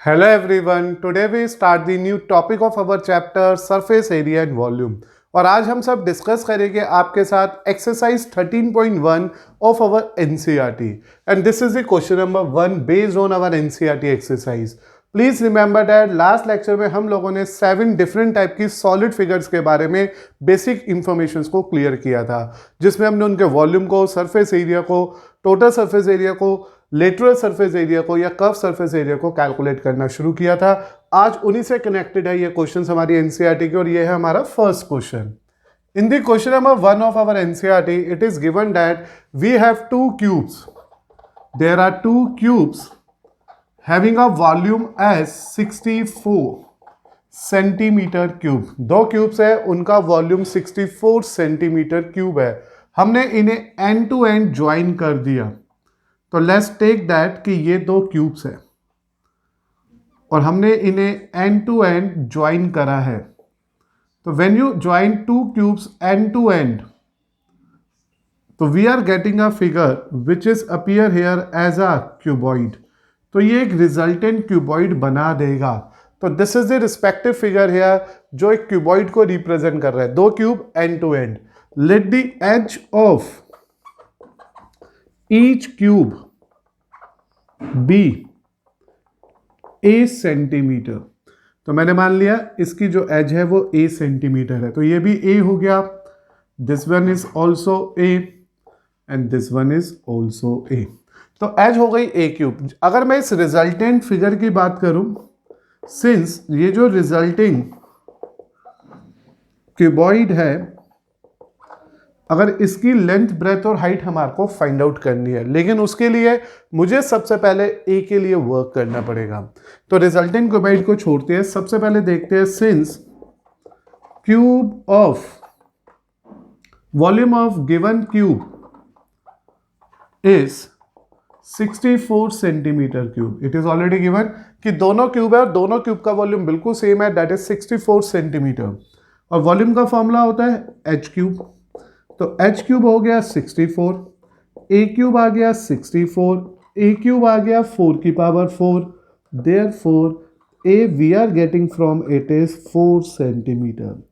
Hello everyone, today we start the new topic of our chapter surface area and volume। और आज हम सब discuss करेंगे आपके साथ exercise 13.1 of our NCERT and this is the question number 1 based on our NCERT exercise. Please remember that last lecture में हम लोगों ने 7 डिफरेंट टाइप की सॉलिड फिगर्स के बारे में बेसिक इंफॉर्मेशन को क्लियर किया था, जिसमें हमने उनके वॉल्यूम को, सरफेस एरिया को, टोटल सरफेस एरिया को, लेटरल सरफेस एरिया को या कर्व सरफेस एरिया को कैलकुलेट करना शुरू किया था। आज उन्हीं से कनेक्टेड है ये क्वेश्चन हमारी एनसीईआरटी के, और ये है हमारा first question. In the question number 1 of our NCERT it is given that we have two cubes, there are two cubes having a volume as 64 centimetre cube. दो क्यूब्स है, उनका वॉल्यूम 64 सेंटीमीटर क्यूब है। हमने इन्हें and to and join कर दिया, तो let's take that कि ये दो क्यूब्स है और हमने इन्हें एंड टू एंड ज्वाइन करा है। तो when you join two cubes end to end, तो we are getting a figure which is appear here as a cuboid. तो ये एक रिजल्टेंट क्यूबॉइड बना देगा। तो this is the respective figure here जो एक क्यूबॉइड को रिप्रेजेंट कर रहा है। दो cube end to end. Let the edge of each cube be a centimetre. तो मैंने मान लिया इसकी जो एज है वो a सेंटीमीटर है, तो ये भी a हो गया। This one is also a and this one is also a। तो एज हो गई a क्यूब। अगर मैं इस रिजल्टेंट फिगर की बात करूं, सिंस ये जो रिजल्टिंग क्यूबॉइड है, अगर इसकी लेंथ, ब्रेथ और हाइट हमारे को फाइंड आउट करनी है, लेकिन उसके लिए मुझे सबसे पहले ए के लिए वर्क करना पड़ेगा। तो रिजल्टेंट क्यूबॉइड को छोड़ते हैं, सबसे पहले देखते हैं since cube of volume of given cube is 64 centimetre cube. It is already given कि दोनों क्यूब है और दोनों क्यूब का वॉल्यूम बिल्कुल सेम है, दैट इज 64 सेंटीमीटर। और वॉल्यूम का फॉर्मूला होता है एच क्यूब। तो एच क्यूब हो गया 64, ए क्यूब आ गया 64, ए क्यूब आ गया 4 की power 4, therefore a we are getting from it is 4 centimetre.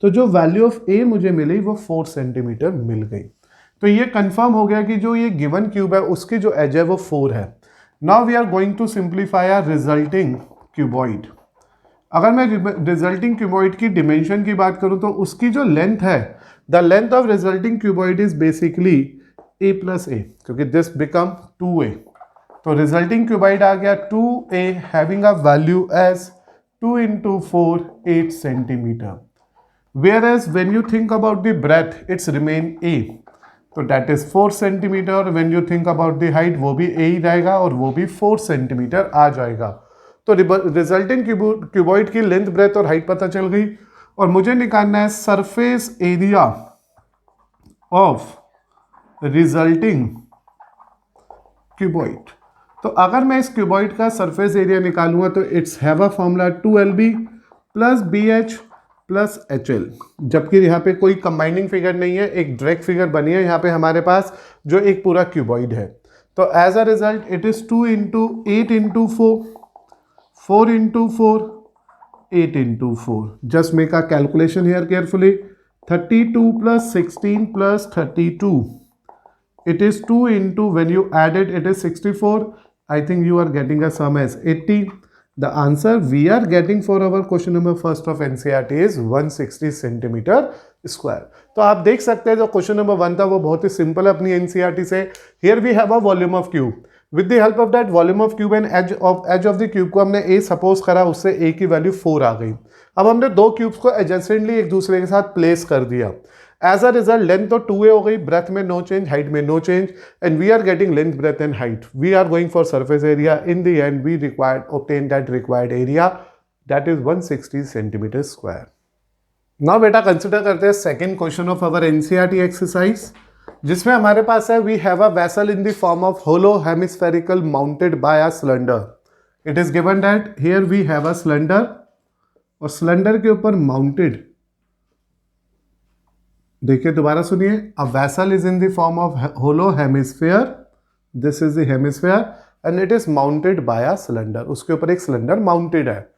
तो जो वैल्यू ऑफ ए मुझे मिली वो 4 सेंटीमीटर मिल गई। तो ये कंफर्म हो गया कि जो ये गिवन क्यूब है उसकी जो एज है वो 4 है। Now we are going to simplify our resulting cuboid. अगर मैं रिजल्टिंग क्यूबॉइड की डिमेंशन की बात करूं तो उसकी जो लेंथ है, the length of resulting cuboid is basically a plus A, क्योंकि दिस बिकम 2a। तो रिजल्टिंग क्यूबॉइड आ गया 2a having a value as 2 into 4 8 centimetre. Where as when you think about the breadth its remain a, तो that is 4 centimetre. When you think about the height वो भी a ही रहेगा और वो भी 4 सेंटीमीटर आ जाएगा। तो रिजल्टिंग क्यूबॉइड की लेंथ, ब्रेथ और हाइट पता चल गई, और मुझे निकालना है surface area of resulting cuboid. तो अगर मैं इस क्यूबॉइड का सरफेस एरिया निकालूंगा तो it's have a formula 2LB plus BH plus HL। जबकि यहाँ पे कोई कंबाइनिंग फिगर नहीं है, एक डायरेक्ट फिगर बनी है यहाँ पे हमारे पास जो एक पूरा क्यूबॉइड है। तो as a result it is 2 into 8 into 4, 4 into 4, 8 into 4. Just make a calculation here carefully. 32 plus 16 plus 32. It is 2 into, when you add it, it is 64. I think you are getting a sum as 80. The answer we are getting for our question number first of NCERT is 160 centimetre square. तो आप देख सकते हैं जो question number 1 था वो बहुत ही simple है अपनी NCERT से। Here we have a volume of cube. With the help of that volume of cube and edge of the cube को हमने ए सपोज करा, उससे ए की वैल्यू 4 आ गई। अब हमने दो क्यूब्स को एडजेसेंटली एक दूसरे के साथ प्लेस कर दिया। एज अ रिजल्ट लेंथ तो 2a हो गई, ब्रेथ में नो चेंज, हाइट में no change, and we are getting length, breadth and height. We are going for surface area. In the end we required obtain that required area, that is 160 centimetre square. Now बेटा consider करते हैं second question of our NCERT exercise, जिसमें हमारे पास है we have a vessel in the form of hollow hemispherical mounted by a cylinder. It is given that here we have a cylinder, और cylinder के ऊपर mounted, देखिए दोबारा सुनिए, a vessel is in the form of hollow hemisphere, this is the hemisphere, and it is mounted by a cylinder, उसके ऊपर एक cylinder mounted है।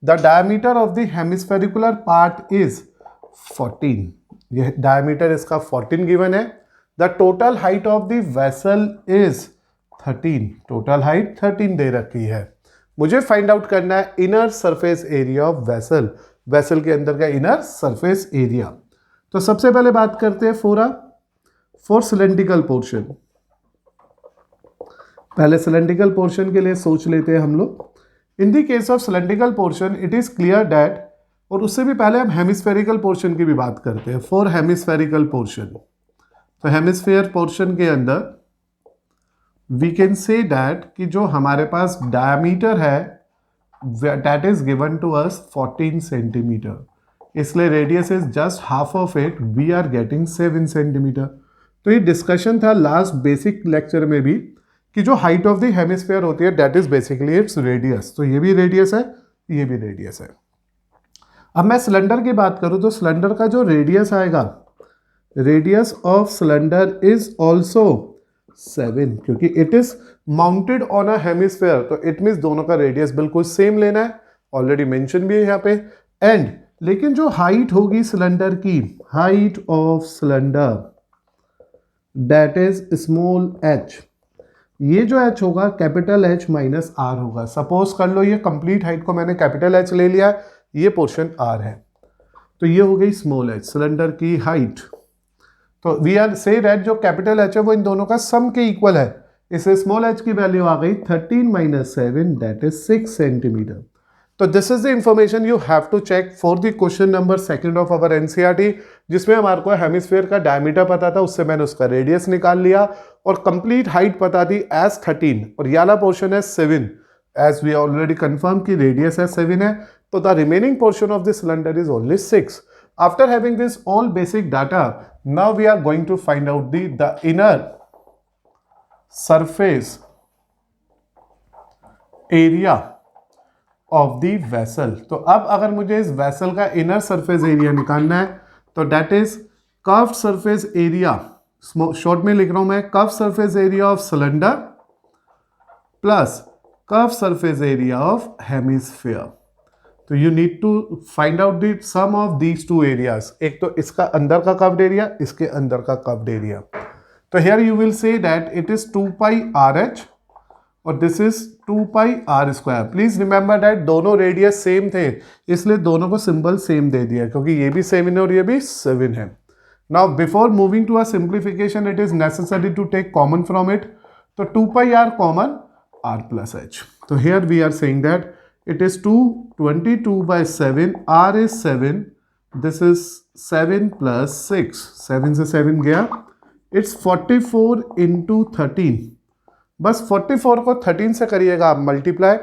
The diameter of the hemisphericular part is 14, ये डायमीटर इसका 14 given है। The total height of the vessel is 13, total height 13 दे रखी है। मुझे फाइंड आउट करना है inner surface area of vessel, vessel के अंदर का इनर सरफेस एरिया। तो सबसे पहले बात करते हैं फॉर सिलेंड्रिकल पोर्शन। पहले सिलेंड्रिकल पोर्शन के लिए सोच लेते हैं हम लोग। In the case of cylindrical portion it is clear that, और उससे भी पहले हम हेमिस्फेरिकल पोर्शन की भी बात करते हैं। फॉर हेमिस्फेरिकल पोर्शन, तो हेमिस्फेयर पोर्शन के अंदर वी कैन से दैट कि जो हमारे पास डायमीटर है that is given to us 14 centimetre, इसलिए radius is just half of it, we are getting 7 centimetre. तो ये डिस्कशन था लास्ट बेसिक लेक्चर में भी कि जो हाइट ऑफ द हेमिस्फेयर होती है that is basically it's radius. तो ये भी रेडियस है, ये भी रेडियस है। अब मैं सिलेंडर की बात करूं तो सिलेंडर का जो रेडियस आएगा, radius of cylinder is also 7, क्योंकि it is mounted on a hemisphere, तो इट मीन्स दोनों का रेडियस बिल्कुल सेम लेना है, ऑलरेडी मेंशन भी है यहाँ पे। एंड लेकिन जो हाइट होगी सिलेंडर की, height of cylinder that is small h, ये जो h होगा कैपिटल H माइनस R होगा। सपोज कर लो ये कंप्लीट हाइट को मैंने कैपिटल H ले लिया, ये पोर्शन R है, तो ये हो गई स्मॉल h सिलेंडर की हाइट। तो वी आर से दैट जो कैपिटल H है वो इन दोनों का सम के इक्वल है, इससे स्मॉल h की वैल्यू आ गई 13 माइनस 7 दैट इज 6 सेंटीमीटर। तो this is the information you have to check for the question number 2 of our NCERT, जिसमें हमारे को हेमिस्फीयर का डायमीटर पता था, उससे मैंने उसका रेडियस निकाल लिया और कंप्लीट हाइट पता थी एज 13 और ये वाला पोर्शन है 7, एज वी ऑलरेडी कंफर्म की रेडियस है 7 है, तो the remaining portion of the cylinder is only 6। After having this all basic data, now we are going to find out the inner surface area of the vessel. तो अब अगर मुझे इस vessel का इनर सरफेस एरिया निकालना है तो that is curved surface area, short में लिख रहा हूं मैं, curved surface area of cylinder plus curved surface area of hemisphere. तो you need to find out the sum of these two areas, एक तो इसका अंदर का कर्व्ड एरिया, इसके अंदर का कर्व्ड एरिया। तो here you will say that it is 2 pi RH और this is 2 pi R square. Please remember that दोनों रेडियस सेम थे, इसलिए दोनों को सिंबल सेम दे दिया, क्योंकि ये भी 7 है और ये भी 7 है। Now before moving to a simplification it is necessary to take common from it, तो 2 pi R common, R plus H। तो here we are saying that it is 22 by 7, R is 7, this is 7 plus 6, 7 से 7 गया, it's 44 into 13। बस 44 को 13 से करिएगा आप multiply,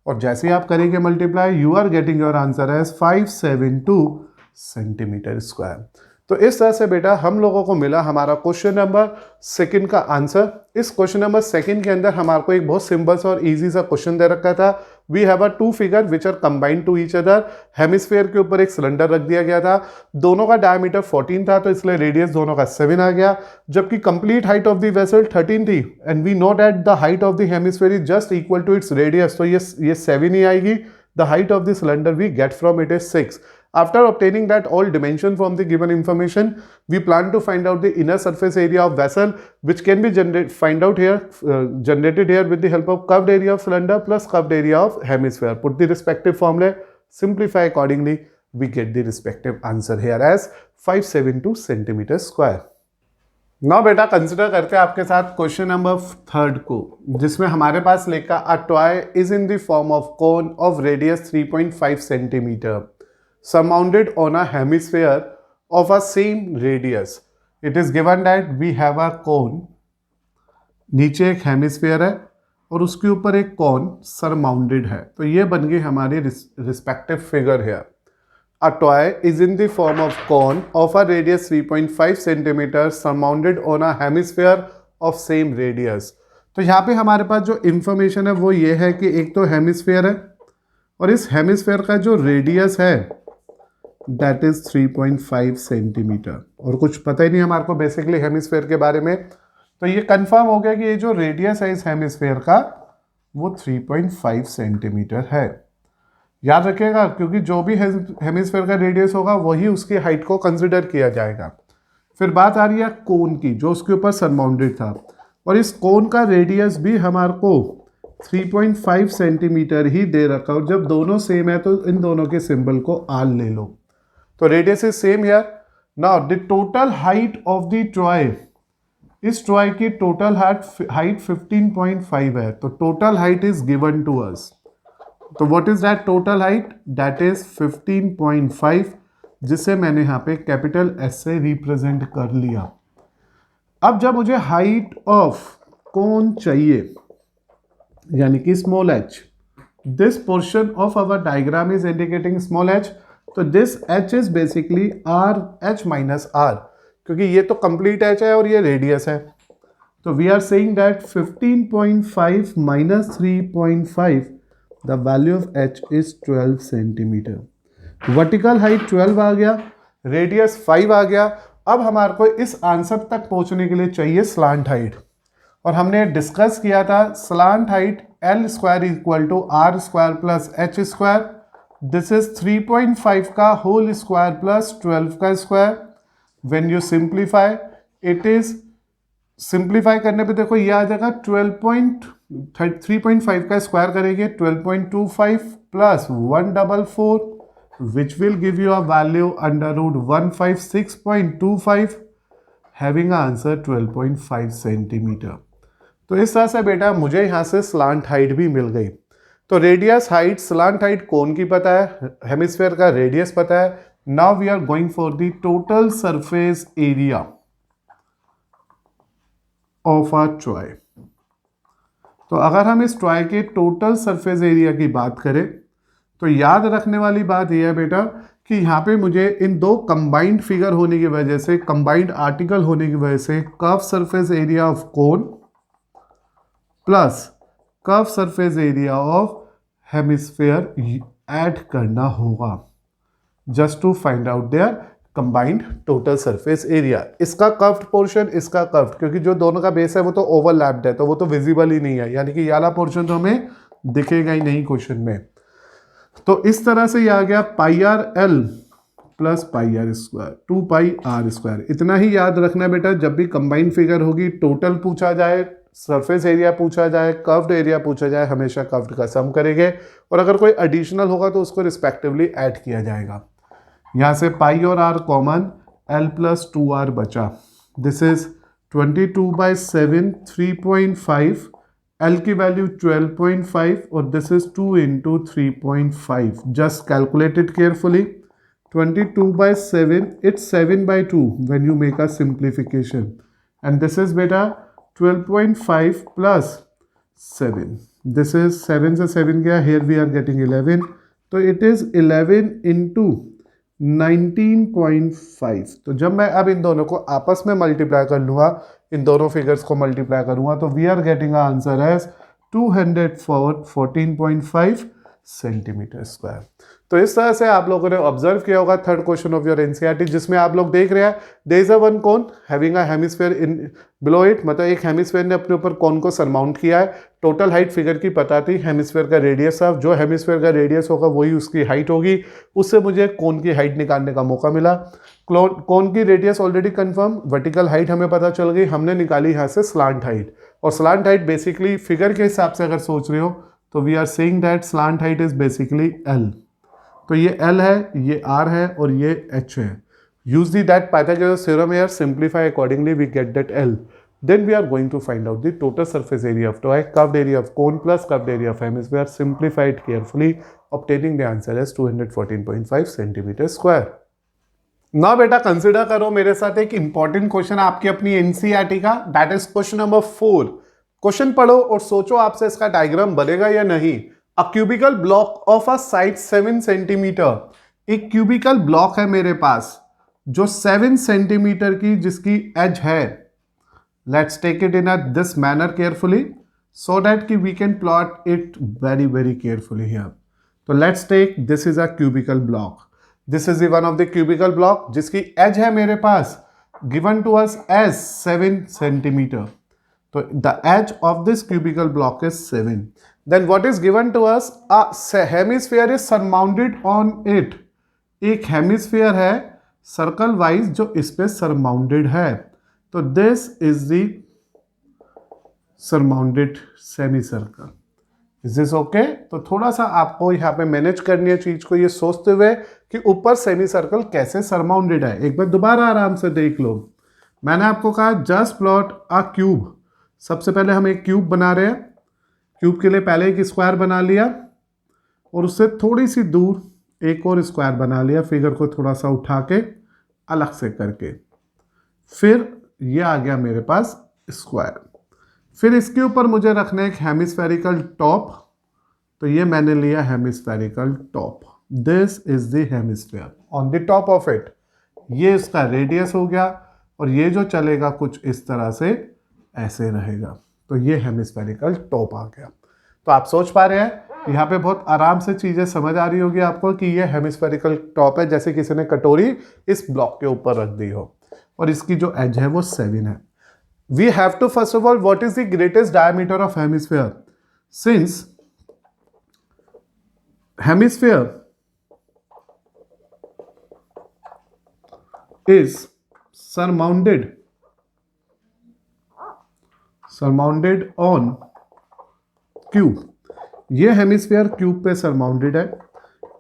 और जैसे ही आप करेंगे multiply you are getting your answer as 572 centimetre square. तो इस तरह से बेटा हम लोगों को मिला हमारा क्वेश्चन नंबर 2 का आंसर। इस क्वेश्चन नंबर 2 के अंदर हमारे को एक बहुत सिंपल सा और इजी सा क्वेश्चन दे रखा था। We have a 2 figure which are combined to each other. Hemisphere के ऊपर एक सिलेंडर रख दिया गया था, दोनों का डायमीटर 14 था, तो इसलिए रेडियस दोनों का 7 आ गया, जबकि complete height of the vessel 13 थी and we know that the height of the hemisphere is just equal to its radius, तो ये 7 ही आएगी। The height of the cylinder we get from it is 6। After obtaining that all dimension from the given information, we plan to find out the inner surface area of vessel, which can be generated here with the help of curved area of cylinder plus curved area of hemisphere. Put the respective formula, simplify accordingly, we get the respective answer here as 572 centimeter square. Now बेटा consider करते हैं आपके साथ question number 3 को, जिसमें हमारे पास लिखा a toy is in the form of cone of radius 3.5 centimeter. Surmounted on a hemisphere of a same radius. It is given that we have a cone, नीचे एक हेमिस्फीयर है और उसके ऊपर एक कॉन सरमाउंडेड है, तो ये बन गई हमारी रिस्पेक्टिव फिगर है। A toy is in the form of cone of a radius 3.5 centimeter surmounted on a hemisphere of same radius. तो यहाँ पे हमारे पास जो इंफॉर्मेशन है वो ये है कि एक तो हेमिस्फीयर है और इस हेमिस्फीयर का जो रेडियस है दैट इज 3.5 सेंटीमीटर, और कुछ पता ही नहीं हमारे को बेसिकली हेमिस्फीयर के बारे में। तो ये कंफर्म हो गया कि ये जो रेडियस है इस हेमिस्फीयर का वो 3.5 सेंटीमीटर है। याद रखिएगा, क्योंकि जो भी हेमिस्फेयर का रेडियस होगा वही उसकी हाइट को कंसिडर किया जाएगा। फिर बात आ रही है कोन की, जो उसके ऊपर सरमाउंडेड था, और इस कोन का रेडियस भी हमारे को 3.5 सेंटीमीटर ही दे रखा, और जब दोनों सेम है तो इन दोनों के सिंबल को आल ले लो। तो radius is same here. Now the total height of the toy, इस ट्रॉय की टोटल हाइट 15.5 है, तो total height is given to us. तो what is that total height? That is 15.5, जिसे मैंने यहां पे कैपिटल एस से रिप्रेजेंट कर लिया। अब जब मुझे हाइट ऑफ कोन चाहिए, यानी कि small H, this portion of our diagram is indicating small H, तो this H is basically R H minus R, क्योंकि ये तो कंप्लीट एच है और ये रेडियस है। तो we are saying that 15.5 minus 3.5, the value of H is 12 centimetre. Vertical height 12 आ गया, रेडियस 5 आ गया। अब हमारे को इस आंसर तक पहुंचने के लिए चाहिए स्लांट हाइट, और हमने डिस्कस किया था slant height L square equal to R square plus H square. This is 3.5 का होल स्क्वायर प्लस 12 का square. When you simplify, it is, simplify करने पे देखो ये आ जाएगा 3.5 का स्क्वायर करेंगे 12.25 plus 144, which will give you a value under root 156.25, having answer 12.5 centimetre. तो इस तरह से बेटा मुझे यहां से स्लांट हाइट भी मिल गई। तो radius, height, slant height cone की पता है, हेमिस्फेयर का रेडियस पता है। Now we are going for the total surface area of a toy. तो अगर हम इस ट्रॉय के टोटल सरफेस एरिया की बात करें, तो याद रखने वाली बात यह है बेटा कि यहाँ पे मुझे इन दो कंबाइंड फिगर होने की वजह से, कंबाइंड आर्टिकल होने की वजह से, curve surface area of cone plus curve surface area of hemisphere add करना होगा, just to find out their combined total surface area. इसका कर्व्ड पोर्शन, इसका कर्व्ड, क्योंकि जो दोनों का बेस है वो तो ओवरलैप्ड है, तो वो तो विजिबल ही नहीं है, यानी कि ये वाला पोर्शन तो हमें दिखेगा ही नहीं क्वेश्चन में। तो इस तरह से ये आ गया pi R L plus pi are square, 2 pi are square. इतना ही याद रखना बेटा, जब भी कंबाइंड फिगर होगी, टोटल पूछा जाए, सरफेस एरिया पूछा जाए, कर्व्ड एरिया पूछा जाए, हमेशा कर्व्ड का सम करेंगे, और अगर कोई एडिशनल होगा तो उसको रिस्पेक्टिवली ऐड किया जाएगा। यहाँ से पाई और are common, L plus 2r बचा। दिस इज 22/7, 3.5, एल की वैल्यू 12.5, और this is 2 into 3.5। Just calculate it carefully. 22/7, it's 7/2 when you make a simplification, and this is beta 12.5 plus 7. This is 7 से 7 गया, here we are getting 11, तो it is 11 into 19.5। तो जब मैं अब इन दोनों को आपस में मल्टीप्लाई कर लूँगा, इन दोनों फिगर्स को मल्टीप्लाई करूँगा, तो we are getting answer as 214.5 centimetre square. तो इस तरह से आप लोगों ने ऑब्जर्व किया होगा third question of your NCERT, जिसमें आप लोग देख रहे हैं there is a one cone having a hemisphere in below it, मतलब एक हेमिस्फीयर ने अपने ऊपर कोन को सरमाउंट किया है। टोटल हाइट फिगर की पता थी, हेमिस्फीयर का रेडियस था, जो हेमिस्फीयर का रेडियस होगा वही उसकी हाइट होगी, उससे मुझे कोन की हाइट निकालने का मौका मिला। कोन की radius already confirm, vertical height हमें पता चल गई, हमने निकाली यहाँ से स्लांट हाइट। और स्लांट हाइट बेसिकली फिगर के हिसाब से अगर सोच रहे हो तो we are saying that slant height is basically L. तो ये L है, ये R है और ये H है। Use the that Pythagoras theorem here, simplify accordingly, we get that L. Then we are going to find out the total surface area of toy, curved area of cone plus curved area of hemisphere. Simplify it carefully, obtaining the answer as 214.5 centimeter square. ना बेटा consider करो मेरे साथ एक important question आपकी अपनी NCERT का, that is question number 4। Question पढ़ो और सोचो आपसे इसका डायग्राम बनेगा या नहीं। A cubical block of a size 7 centimetre, एक क्यूबिकल ब्लॉक है मेरे पास जो 7 सेंटीमीटर की, जिसकी एज है, let's take it in this manner carefully so that कि we can plot it very very carefully here. तो let's take this is a cubical block, this is one of the cubical block जिसकी edge है मेरे पास given to us edge 7 centimetre. तो the edge of this cubical block is 7. Then what is given to us, a hemisphere is surmounted on it, एक hemisphere है circle wise जो इस पे सरमाउंडेड है, तो this is the surmounted semi circle. Is this okay? तो थोड़ा सा आपको यहाँ पे मैनेज करनी है चीज को, ये सोचते हुए कि ऊपर सेमी सर्कल कैसे सरमाउंडेड है। एक बार दोबारा आराम से देख लो, मैंने आपको कहा जस्ट प्लॉट अ क्यूब। सबसे पहले हम एक क्यूब बना रहे हैं, क्यूब के लिए पहले एक स्क्वायर बना लिया और उससे थोड़ी सी दूर एक और स्क्वायर बना लिया, फिगर को थोड़ा सा उठा के अलग से करके, फिर ये आ गया मेरे पास स्क्वायर। फिर इसके ऊपर मुझे रखना है एक हेमिस्फेरिकल टॉप, तो ये मैंने लिया hemispherical top. This is the hemisphere on the top of it, ये इसका रेडियस हो गया और ये जो चलेगा कुछ इस तरह से ऐसे रहेगा, तो ये हेमिस्फेरिकल टॉप आ गया। तो आप सोच पा रहे हैं यहाँ पे बहुत आराम से चीजें समझ आ रही होगी आपको कि ये हेमिस्फेरिकल टॉप है, जैसे किसी ने कटोरी इस ब्लॉक के ऊपर रख दी हो और इसकी जो एज है वो 7 है। We have to first of all, what is the greatest diameter of hemisphere? Since hemisphere is surmounted on cube, ये हेमिस्फीयर क्यूब पे सरमाउंडेड है,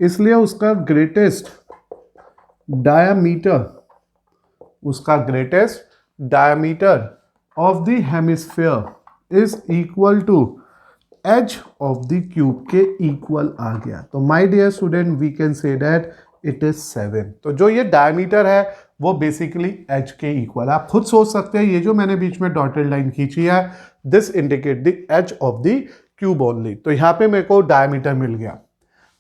इसलिए उसका greatest diameter of the hemisphere is equal to edge of the cube के equal आ गया। तो my dear student, we can say that it is 7। तो जो ये डायमीटर है वो बेसिकली एज के इक्वल है। आप खुद सोच सकते हैं, ये जो मैंने बीच में डॉटेड लाइन खींची है, this indicate the edge of the cube only. तो यहाँ पे मेरे को डायमीटर मिल गया,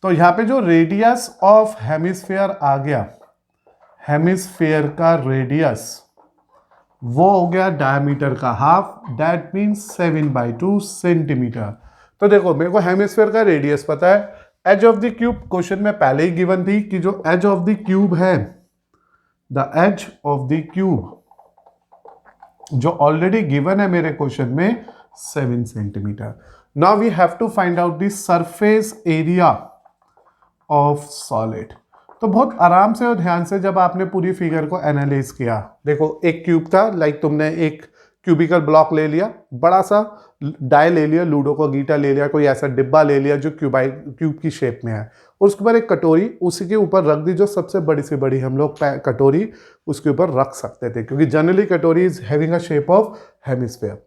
तो यहाँ पे जो रेडियस ऑफ हेमिस्फीयर आ गया, हेमिस्फीयर का रेडियस वो हो गया डायमीटर का हाफ, दैट मीन्स 7/2 सेंटीमीटर। तो देखो मेरे को हेमिस्फीयर का रेडियस पता है, edge of the cube question में पहले ही गिवन थी कि जो एज ऑफ द क्यूब है, the edge of the cube जो ऑलरेडी गिवन है मेरे क्वेश्चन में 7 centimetre. Now we have to find out the surface area of solid. तो बहुत आराम से और ध्यान से जब आपने पूरी फिगर को एनालाइज किया, देखो एक क्यूब था, लाइक तुमने एक क्यूबिकल ब्लॉक ले लिया, बड़ा सा डाई ले लिया, लूडो का गीटा ले लिया, कोई ऐसा डिब्बा ले लिया जो क्यूब की शेप में है, और उसके ऊपर एक कटोरी उसी के ऊपर रख दी, जो सबसे बड़ी से बड़ी हम लोग कटोरी उसके ऊपर रख सकते थे, क्योंकि जनरली कटोरी is having a shape of hemisphere,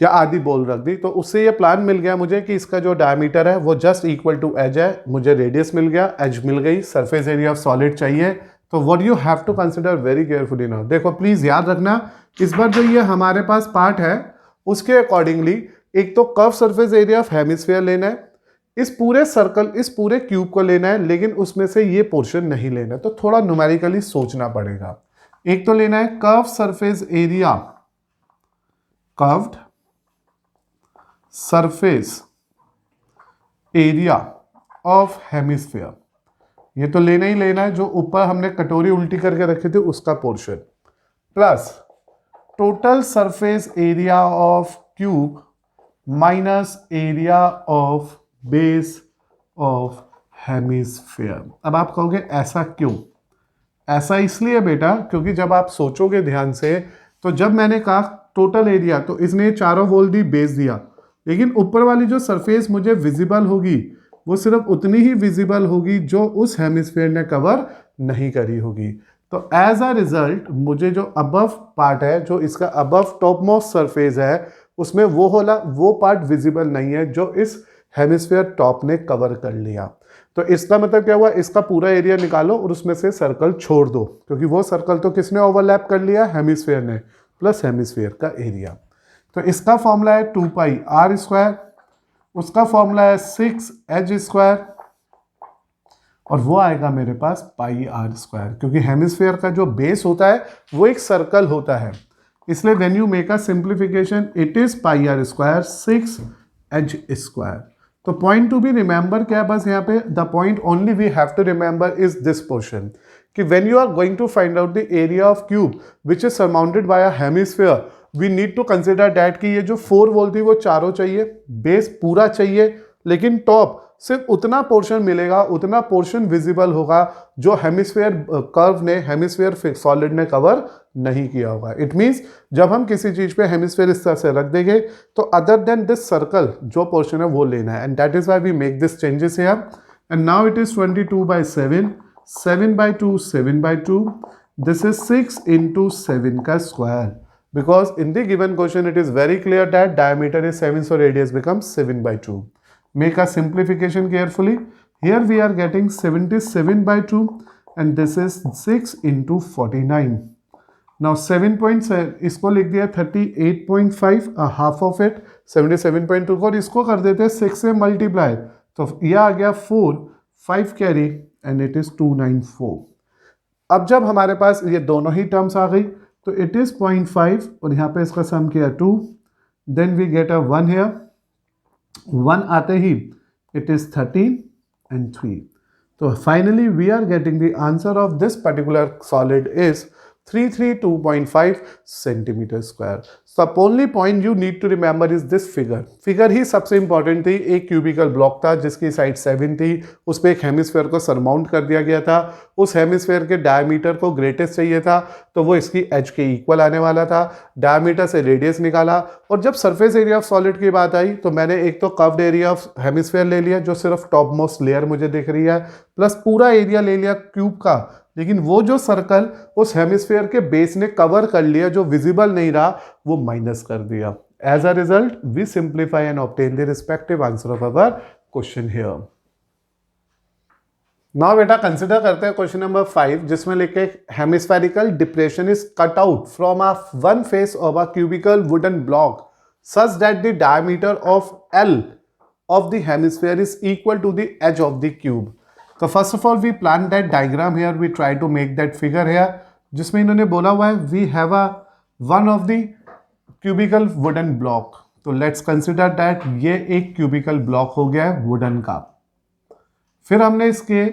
या आधी बॉल रख दी। तो उससे ये प्लान मिल गया मुझे कि इसका जो डायमीटर है वो जस्ट इक्वल टू एज है, मुझे रेडियस मिल गया, एज मिल गई, सरफेस एरिया ऑफ सॉलिड चाहिए। तो what you have to consider very carefully now, देखो प्लीज याद रखना, इस बार जो ये हमारे पास पार्ट है उसके अकॉर्डिंगली एक तो curve surface area of hemisphere लेना है, इस पूरे सर्कल, इस पूरे क्यूब को लेना है, लेकिन उसमें से ये पोर्शन नहीं लेना, तो थोड़ा न्यूमेरिकली सोचना पड़ेगा। एक तो लेना है curve surface area, curved surface area of hemisphere, ये तो लेना ही लेना है, जो ऊपर हमने कटोरी उल्टी करके रखी थी उसका portion, plus total surface area of cube minus area of base of hemisphere. अब आप कहोगे ऐसा क्यों? ऐसा इसलिए बेटा क्योंकि जब आप सोचोगे ध्यान से, तो जब मैंने कहा टोटल एरिया, तो इसने चारों बोल दी, बेस दिया, लेकिन ऊपर वाली जो सरफेस मुझे विजिबल होगी वो सिर्फ उतनी ही विजिबल होगी जो उस हेमिस्फीयर ने कवर नहीं करी होगी। तो एज अ रिजल्ट मुझे जो अबव पार्ट है, जो इसका अबव टॉप मोस्ट सरफेस है, उसमें वो पार्ट विजिबल नहीं है जो इस हेमिस्फीयर टॉप ने कवर कर लिया। तो इसका मतलब क्या हुआ, इसका पूरा एरिया निकालो और उसमें से सर्कल छोड़ दो, क्योंकि वो सर्कल तो किसने ओवरलैप कर लिया, हेमिस्फीयर ने, प्लस हेमिस्फीयर का एरिया। तो इसका फॉर्मूला है 2πr², उसका फॉर्मूला है 6h², और वो आएगा मेरे पास πr², क्योंकि हेमिस्फीयर का जो बेस होता है वो एक सर्कल होता है, इसलिए when you make a simplification it is πr², 6h²। तो पॉइंट टू बी रिमेंबर क्या, बस यहाँ पे the point only we have to remember is this portion, कि when you are going to find out the area of cube which is surmounted by a hemisphere, we need to consider that कि ये जो 4 wall थी वो चारों चाहिए, base पूरा चाहिए, लेकिन टॉप सिर्फ उतना पोर्शन मिलेगा, उतना पोर्शन विजिबल होगा जो हेमिस्फीयर कर्व ने, हेमिस्फीयर सॉलिड ने कवर नहीं किया होगा। इट मीन्स जब हम किसी चीज पे हेमिस्फीयर इस तरह से रख देंगे तो अदर देन दिस सर्कल जो पोर्शन है वो लेना है, and that is why we make this changes here. And now it is 22/7, 7/2, 7/2, this is 6 into 7 का square, because in the given question it is very clear that diameter is 7, so radius becomes 7/2. Make a simplification carefully. Here we are getting 77/2 and this is 6 into 49. Now 7.7 इसको लिख दिया 38.5, half of it 77.2 को, और इसको कर देते हैं 6 से मल्टीप्लाई, तो यह आ गया 4, 5 कैरी एंड इट इज 294। अब जब हमारे पास ये दोनों ही टर्म्स आ गई तो इट इज 0.5 और यहाँ पे इसका सम किया 2, then we get a 1 here, 1 आते ही इट इज 13 एंड 3। तो finally we are getting the answer of this particular solid is 332.5 centimetre square. So the only point you need to remember is this figure. Figure ही सबसे important थी। एक cubical block था जिसकी side 7 थी, उस पर एक हेमिस्फेयर को सरमाउंट कर दिया गया था। उस हेमिस्फेयर के डायमीटर को ग्रेटेस्ट चाहिए था तो वो इसकी एज के इक्वल आने वाला था। डायमीटर से रेडियस निकाला, और जब सरफेस एरिया ऑफ सॉलिड की बात आई तो मैंने एक तो कर्व्ड एरिया ऑफ हेमिस्फेयर ले लिया जो सिर्फ टॉप मोस्ट लेयर मुझे दिख रही है, प्लस पूरा एरिया ले लिया क्यूब का, लेकिन वो जो सर्कल उस हेमिस्फेयर के बेस ने कवर कर लिया जो विजिबल नहीं रहा वो माइनस कर दिया। As a result we simplify and obtain the respective answer of our question here. Now बेटा कंसिडर करते हैं क्वेश्चन नंबर 5, जिसमें लिखे hemispherical depression is cut out from a one face of a cubical wooden block such that the diameter of L of the hemisphere is equal to the edge of the cube. तो first of all we plan that diagram here, we try to make that figure here, जिसमें इन्होंने बोला हुआ है we have a one of the cubical wooden block. तो let's consider that ये एक cubical block हो गया है वुडन का। फिर हमने इसके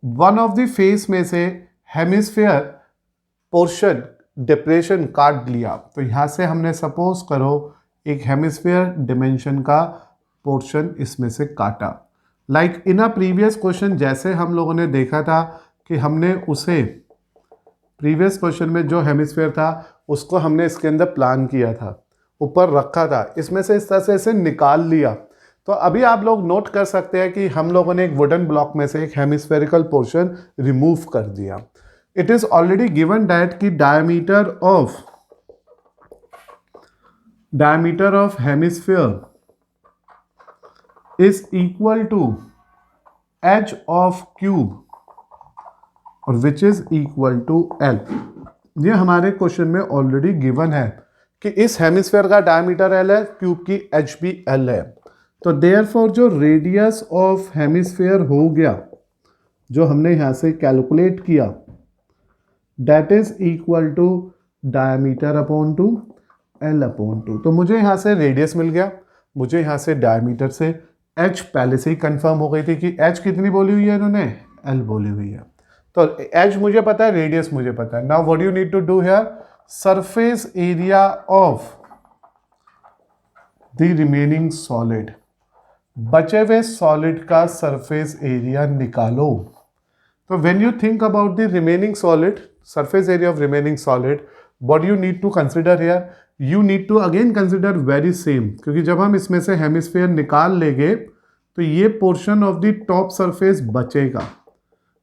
वन ऑफ द फेस में से हेमिस्फीयर पोर्शन डिप्रेशन काट लिया, तो यहाँ से हमने सपोज करो एक हेमिस्फीयर डिमेंशन का पोर्शन इसमें से काटा। Like in a previous question जैसे हम लोगों ने देखा था कि हमने उसे प्रीवियस क्वेश्चन में जो हेमिस्फीयर था उसको हमने इसके अंदर प्लान किया था, ऊपर रखा था, इसमें से इस तरह से इसे निकाल लिया। तो अभी आप लोग नोट कर सकते हैं कि हम लोगों ने एक वुडन ब्लॉक में से एक हेमिस्फेरिकल पोर्शन रिमूव कर दिया। It is already given that कि diameter of hemisphere is equal to edge of cube और which is equal to L। ये हमारे क्वेश्चन में ऑलरेडी गिवन है कि इस हेमिस्फीयर का डायमीटर L है, क्यूब की एज भी L है। तो देयरफॉर जो रेडियस ऑफ हेमिस्फीयर हो गया जो हमने यहाँ से कैलकुलेट किया that is equal to diameter upon 2 L upon 2। तो मुझे यहाँ से रेडियस मिल गया, मुझे यहाँ से डायमीटर से एच पहले से ही कंफर्म हो गई थी कि एच कितनी बोली हुई है इन्होंने, एल बोली हुई है। तो एच मुझे पता है, रेडियस मुझे पता है। Now what you need to do here, surface area of the remaining solid, बचे हुए सॉलिड का सरफेस एरिया निकालो। तो when you think about the remaining solid, surface area of remaining solid, what you need to consider here, you need to again consider very same, क्योंकि जब हम इसमें से हेमिस्फीयर निकाल लेंगे तो ये portion of the top surface बचेगा।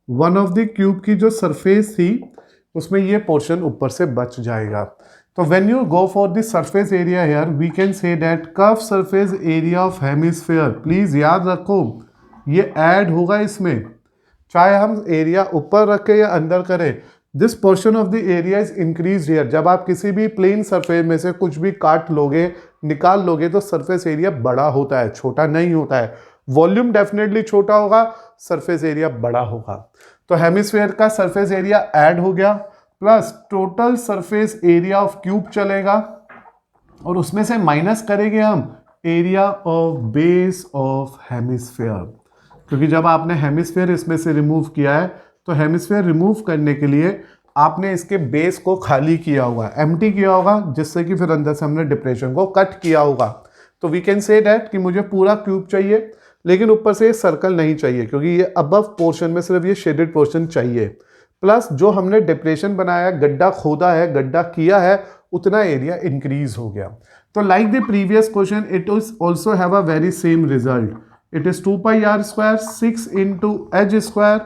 वन ऑफ द क्यूब की जो सरफेस थी उसमें ये पोर्शन ऊपर से बच जाएगा। तो when you go for the surface area here we can say that curve surface area of hemisphere, please याद रखो ये ऐड होगा इसमें, चाहे हम एरिया ऊपर रखें या अंदर करें, this portion of the area is increase here. जब आप किसी भी प्लेन सरफेस में से कुछ भी काट लोगे, निकाल लोगे, तो सरफेस एरिया बड़ा होता है, छोटा नहीं होता है। वॉल्यूम डेफिनेटली छोटा होगा, सरफेस एरिया बड़ा होगा। तो हेमिस्फीयर का सरफेस एरिया ऐड हो गया, plus total surface area of cube चलेगा, और उसमें से माइनस करेंगे हम area of base of hemisphere, क्योंकि जब आपने हेमिस्फीयर इसमें से रिमूव किया है तो हेमिस्फीयर रिमूव करने के लिए आपने इसके बेस को खाली किया होगा, एम्प्टी किया होगा, जिससे कि फिर अंदर से हमने डिप्रेशन को कट किया होगा। तो वी कैन से दैट कि मुझे पूरा क्यूब चाहिए, लेकिन ऊपर से ये सर्कल नहीं चाहिए क्योंकि ये अबव पोर्शन में सिर्फ ये शेडेड पोर्शन चाहिए। प्लस जो हमने डिप्रेशन बनाया, गड्ढा खोदा है, गड्ढा किया है, उतना एरिया इंक्रीज हो गया। तो like the previous question it is also have a very same result. It is 2 pi are square 6 into h square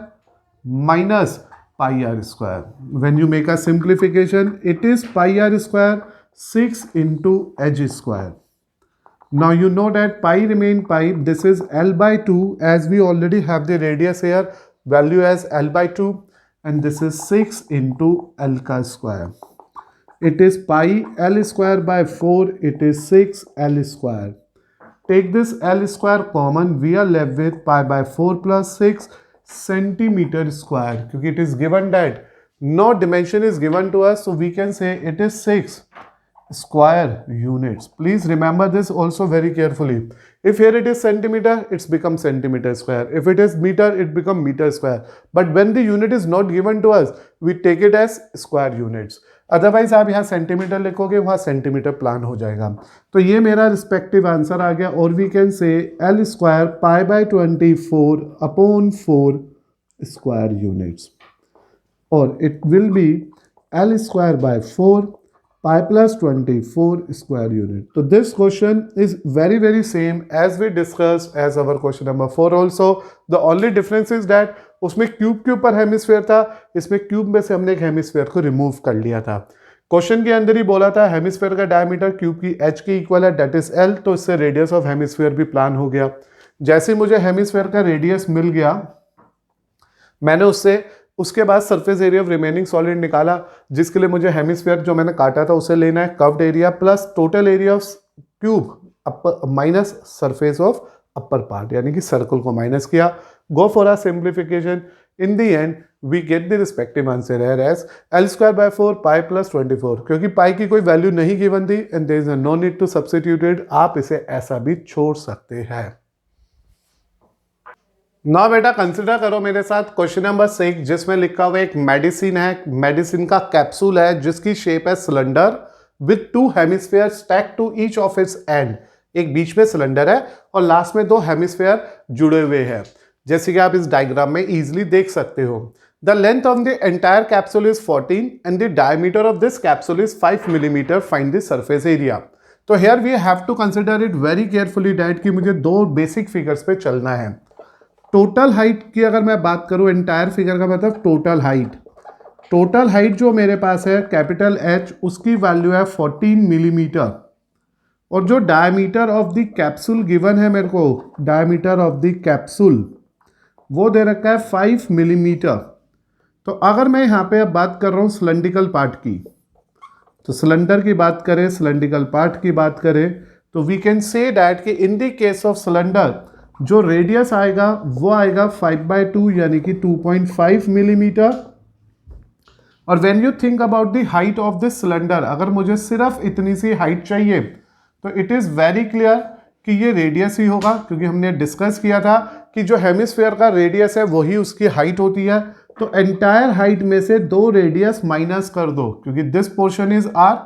minus pi are square. When you make a simplification it is pi are square 6 into h square. Now you know that pi remain pi. This is L by 2 as we already have the radius here, value as L by 2, and this is 6 into L ka square. It is pi L square by 4. It is 6 L square. Take this L square common. We are left with pi by 4 plus 6 centimeter square. क्योंकि it is given that no dimension is given to us, so we can say it is 6 square units. Please remember this also very carefully. If here it is centimeter, it's become centimeter square. If it is meter, it become meter square. But when the unit is not given to us, we take it as square units. Otherwise आप यहाँ centimetre लिखोगे, वहाँ centimetre plan हो जाएगा। तो ये मेरा respective answer आ गया। और we can say L square pi by 24 upon 4 square units, और it will be L square by 4 pi plus 24 square unit. So this question is very same as we discussed as our question number 4 also. The only difference is that उसमें cube के ऊपर hemisphere था, इसमें cube में से हमने एक hemisphere को रिमूव कर लिया था। क्वेश्चन के अंदर ही बोला था हेमिस्फेयर का डायमीटर क्यूब की एच के इक्वल है, डेट इज एल, तो इससे रेडियस ऑफ हेमिस्फेयर भी प्लान हो गया। जैसे मुझे हेमिस्फेयर का रेडियस मिल गया, मैंने उसके बाद surface area of remaining solid निकाला, जिसके लिए मुझे हेमिस्फेयर जो मैंने काटा था उसे लेना है, curved area plus total area of cube upper minus surface of upper part, यानी कि सर्कल को माइनस किया। Go for a simplification. In the end we get the respective answer here as l square by 4 pi plus 24। क्योंकि pi की कोई value नहीं given थी and there is no need to substitute, आप इसे ऐसा भी छोड़ सकते हैं। ना बेटा कंसिडर करो मेरे साथ क्वेश्चन नंबर 6, जिसमें लिखा हुआ एक मेडिसिन है, मेडिसिन का कैप्सूल है जिसकी शेप है cylinder with 2 hemisphere stack to each of its end. एक बीच में सिलेंडर है और लास्ट में 2 हेमिस्फेयर जुड़े हुए हैं, जैसे कि आप इस डायग्राम में इजीली देख सकते हो। The length of the entire capsule is 14 and the diameter of this capsule is 5 millimetre. Find the surface area. तो here we have to consider it very carefully that कि मुझे 2 बेसिक फिगर्स पे चलना है। Total height की अगर मैं बात करूं, एंटायर फिगर का मतलब टोटल हाइट। टोटल हाइट जो मेरे पास है कैपिटल एच, उसकी वैल्यू है 14 मिलीमीटर, और जो diameter of the capsule given है मेरे को, डायमीटर ऑफ द कैप्सूल वो दे रखा है 5 मिलीमीटर। तो अगर मैं यहाँ पे अब बात कर रहा हूँ सिलेंड्रिकल पार्ट की, तो सिलेंडर की बात करें, सिलेंड्रिकल पार्ट की बात करें, तो वी कैन से डैट कि in the case of cylinder जो रेडियस आएगा वो आएगा 5/2 यानी कि 2.5 मिलीमीटर। और when you think about the height of this cylinder, अगर मुझे सिर्फ इतनी सी हाइट चाहिए तो इट इज़ वेरी क्लियर कि ये रेडियस ही होगा, क्योंकि हमने डिस्कस किया था कि जो हेमिस्फेयर का रेडियस है वही उसकी हाइट होती है। तो एंटायर हाइट में से 2 रेडियस माइनस कर दो, क्योंकि this portion is R,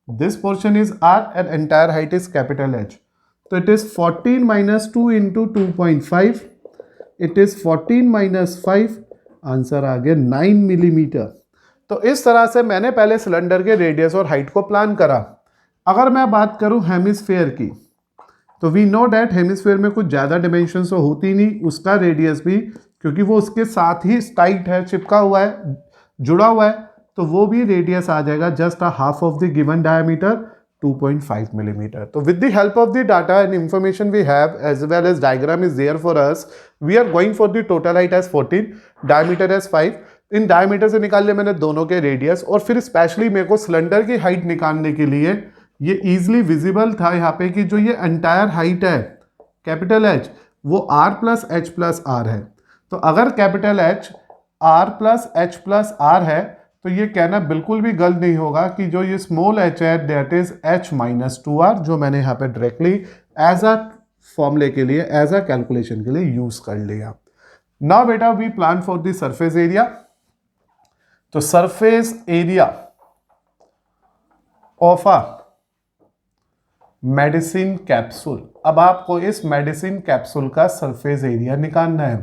this portion is R and entire height is capital H. तो it is 14 minus 2 into 2.5, it is 14 minus 5, answer आ गया 9 मिलीमीटर। तो इस तरह से मैंने पहले सिलेंडर के रेडियस और हाइट को प्लान करा। अगर मैं बात करूं हेमिस्फेयर की, तो वी नो डैट हेमिस्फेयर में कुछ ज़्यादा डिमेंशन तो होती नहीं, उसका रेडियस भी, क्योंकि वो उसके साथ ही टाइट है, चिपका हुआ है, जुड़ा हुआ है, तो वो भी रेडियस आ जाएगा just a half of the given diameter 2.5 millimeter. So with the help of the data and information we have as well as diagram is there for us, we are going for the total height as 14, diameter as 5. In diameter से निकाल लिया मैंने दोनों के radius, और फिर specially मेरे को सिलेंडर की हाइट निकालने के लिए ये इजीली विजिबल था यहाँ पे कि जो ये एंटायर हाइट है कैपिटल एच वो r plus h plus r है। तो अगर capital h r plus h plus r है तो ये कहना बिल्कुल भी गलत नहीं होगा कि जो ये स्मॉल h है that is h minus 2r, जो मैंने यहाँ पे डायरेक्टली एज अ फॉर्मूले के लिए, एज अ कैलकुलेशन के लिए यूज कर लिया। नाउ बेटा we plan for the surface area. तो surface area of a medicine capsule, अब आपको इस मेडिसिन कैप्सूल का सरफेस एरिया निकालना है।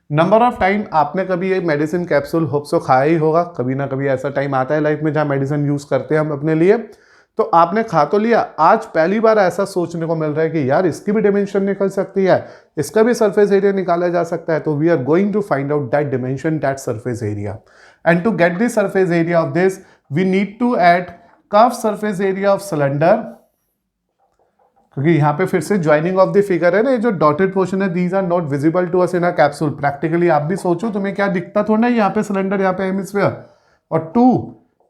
नंबर ऑफ टाइम आपने कभी ये मेडिसिन कैप्सूल होप सो खाया ही होगा, कभी ना कभी ऐसा टाइम आता है लाइफ में जहाँ मेडिसिन यूज करते हैं हम अपने लिए, तो आपने खा तो लिया, आज पहली बार ऐसा सोचने को मिल रहा है कि यार इसकी भी डिमेंशन निकल सकती है, इसका भी सरफेस एरिया निकाला जा सकता है। तो we are going to find out that dimension, that surface area, and to get the surface area of this we need to add curve surface area of cylinder, क्योंकि यहाँ पे फिर से ज्वाइनिंग ऑफ द फिगर है ना, ये जो dotted portion है these are not visible to us in a capsule. Practically आप भी सोचो तुम्हें क्या दिखता थोड़ा ना, यहाँ पे सिलेंडर, यहाँ पे हेमिस्फीयर, और 2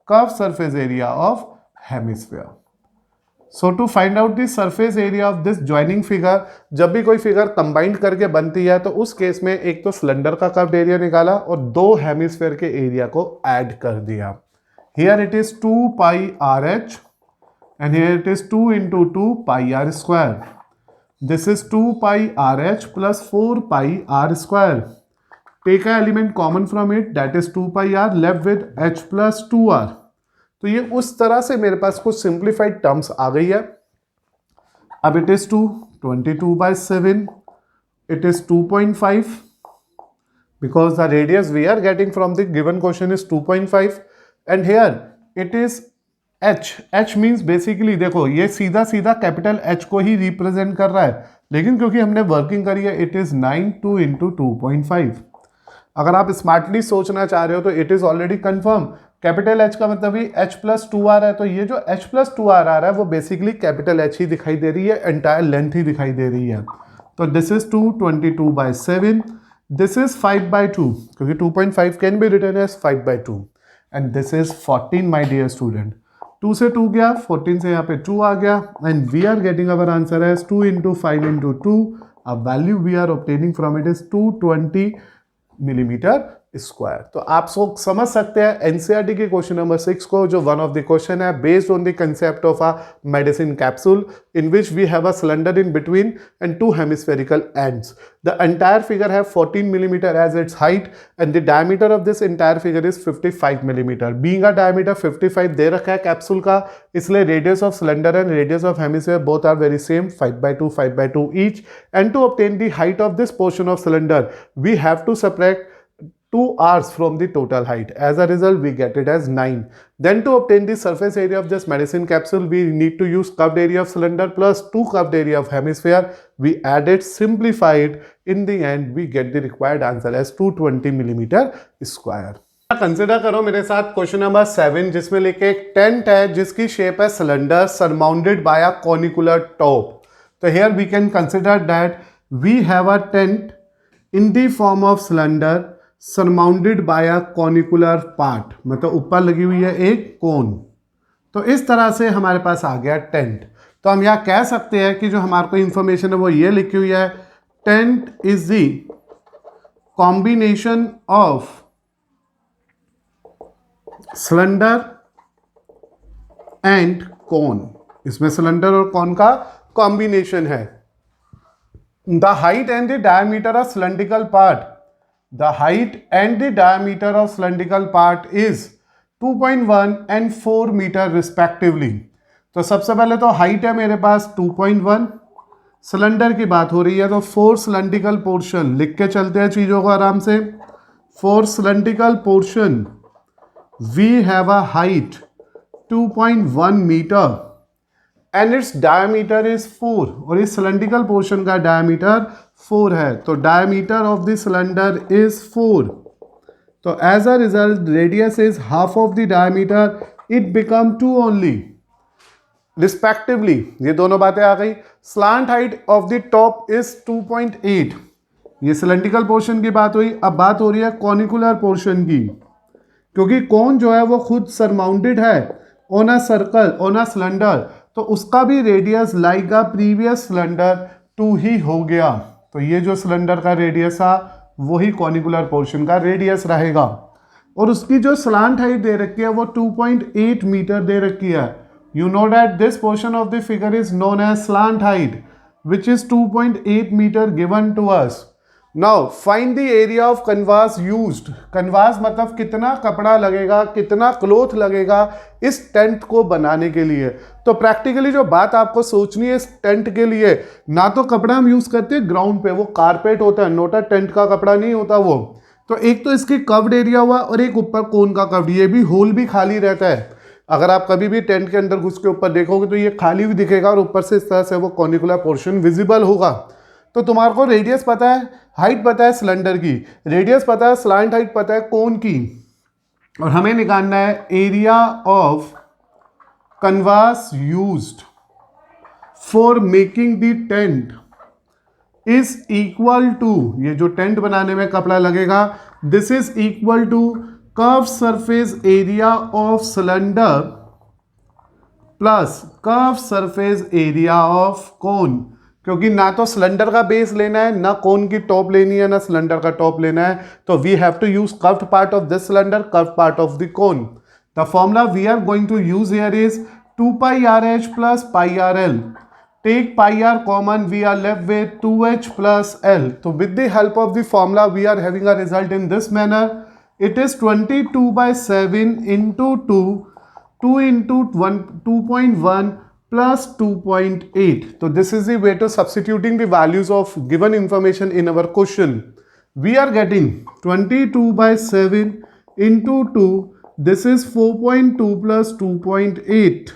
curve surface area of hemisphere. So to find out the surface area of this joining figure, जब भी कोई फिगर कंबाइंड करके बनती है तो उस केस में एक तो सिलेंडर का कर्व्ड एरिया निकाला और 2 हेमिस्फीयर के एरिया को ऐड कर दिया। Here it is 2 pi R H and here it is 2 into 2 pi r square. This is 2 pi r h plus 4 pi r square. Take a element common from it, that is 2 pi r, left with h plus 2r. तो ये उस तरह से मेरे पास कुछ simplified terms आ गई है। अब it is 22 by 7, it is 2.5 because the radius we are getting from the given question is 2.5 and here it is h means basically देखो ये सीधा सीधा कैपिटल H को ही रिप्रेजेंट कर रहा है, लेकिन क्योंकि हमने वर्किंग करी है इट इज 9 2 इंटू 2.5। अगर आप स्मार्टली सोचना चाह रहे हो तो it is already confirm, capital H का मतलब ही H प्लस 2R है, तो ये जो H प्लस 2R आ रहा है वो बेसिकली कैपिटल H ही दिखाई दे रही है, एंटायर लेंथ ही दिखाई दे रही है। तो this is 222 by 7, this is 5 by 2 क्योंकि 2.5 can be written as 5 by 2 and this is 14 my dear student. 2 से 2 गया, 14 से यहाँ पे 2 आ गया and we are getting our answer as 2 into 5 into 2, a value we are obtaining from it is 220 millimetre square. तो आप समझ सकते हैं एनसीईआरटी के क्वेश्चन नंबर 6 को, जो वन ऑफ द क्वेश्चन है based on the concept of a medicine capsule in which we have a cylinder in between and 2 hemispherical ends. The entire figure है 14 millimeter as its height and the diameter of this entire figure is 55 millimeter. Being a diameter 55 दे रखा है capsule का, इसलिए radius of cylinder and radius of hemisphere both are very same, 5 by 2 5 by 2 each, and to obtain the height of this portion of cylinder we have to subtract 2 r's from the total height. As a result we get it as 9. Then to obtain the surface area of this medicine capsule we need to use curved area of cylinder plus 2 curved area of hemisphere. We add it, simplified, in the end we get the required answer as 220 millimeter square. Consider करो मेरे साथ question number 7 जिसमें लिखे एक tent है जिसकी shape है cylinder surmounted by a conicular top. तो here we can consider that we have a tent in the form of cylinder surmounted by a conicular part, मतलब ऊपर लगी हुई है एक कोन। तो इस तरह से हमारे पास आ गया टेंट। तो हम यहाँ कह सकते हैं कि जो हमारे को इंफॉर्मेशन है वो ये लिखी हुई है, tent is the combination of cylinder and कोन। इसमें सिलेंडर और कोन का कॉम्बिनेशन है। The height and the diameter of cylindrical part, the height and the diameter of cylindrical part is 2.1 and 4 meter respectively. तो सबसे पहले तो हाइट है मेरे पास 2.1, सिलेंडर की बात हो रही है तो 4 cylindrical portion लिख के चलते हैं चीज़ों को आराम से। 4 cylindrical portion we have a height 2.1 meter and its diameter is 4, और इस cylindrical portion का diameter 4 है, तो diameter of the cylinder is 4. तो as a result radius is half of the diameter, it become 2 only respectively. ये दोनों बातें आ गई। slant height of the top is 2.8, ये cylindrical portion की बात हुई। अब बात हो रही है conicular portion की, क्योंकि कौन जो है वो खुद सरमाउंडेड है on a circle on a cylinder, तो उसका भी radius like a previous cylinder 2 ही हो गया। तो ये जो सिलेंडर का रेडियस था वही कॉनिकुलर पोर्शन का रेडियस रहेगा, और उसकी जो स्लांट हाइट दे रखी है वो 2.8 मीटर दे रखी है। You know that this portion of the figure is known as slant height which is 2.8 metre given to us. Now find the area of canvas used. Canvas मतलब कितना कपड़ा लगेगा, कितना क्लोथ लगेगा इस टेंट को बनाने के लिए। तो प्रैक्टिकली जो बात आपको सोचनी है इस टेंट के लिए, ना तो कपड़ा हम यूज करते हैं ग्राउंड पे, वो कारपेट होता है, नोटा टेंट का कपड़ा नहीं होता वो। तो एक तो इसकी कव्ड एरिया हुआ और एक ऊपर कोन का कव्ड, ये भी होल भी खाली रहता है। अगर आप कभी भी टेंट के अंदर घुस के ऊपर देखोगे तो ये खाली भी दिखेगा और ऊपर से इस तरह से वो कॉनिकुलर पोर्शन विजिबल होगा। तो तुम्हारे को रेडियस पता है, हाइट पता है सिलेंडर की, रेडियस पता है, स्लांट हाइट पता है कोन की, और हमें निकालना है area of canvas used for making the tent is equal to, ये जो टेंट बनाने में कपड़ा लगेगा, this is equal to curve surface area of cylinder plus curve surface area of cone. क्योंकि ना तो सिलेंडर का बेस लेना है, ना कोन की टॉप लेनी है, ना सिलेंडर का टॉप लेना है, तो we have to use curved part of this cylinder, curved part of the cone. The formula we are going to use here is 2 pi RH plus pi RL. Take pi r common, we are left with 2h plus L. So with the help of the formula we are having a result in this manner. It is 22/7 into 2 into 2.1 plus 2.8. So this is the way to substituting the values of given information in our question. We are getting 22/7 into 2. This is 4.2 plus 2.8.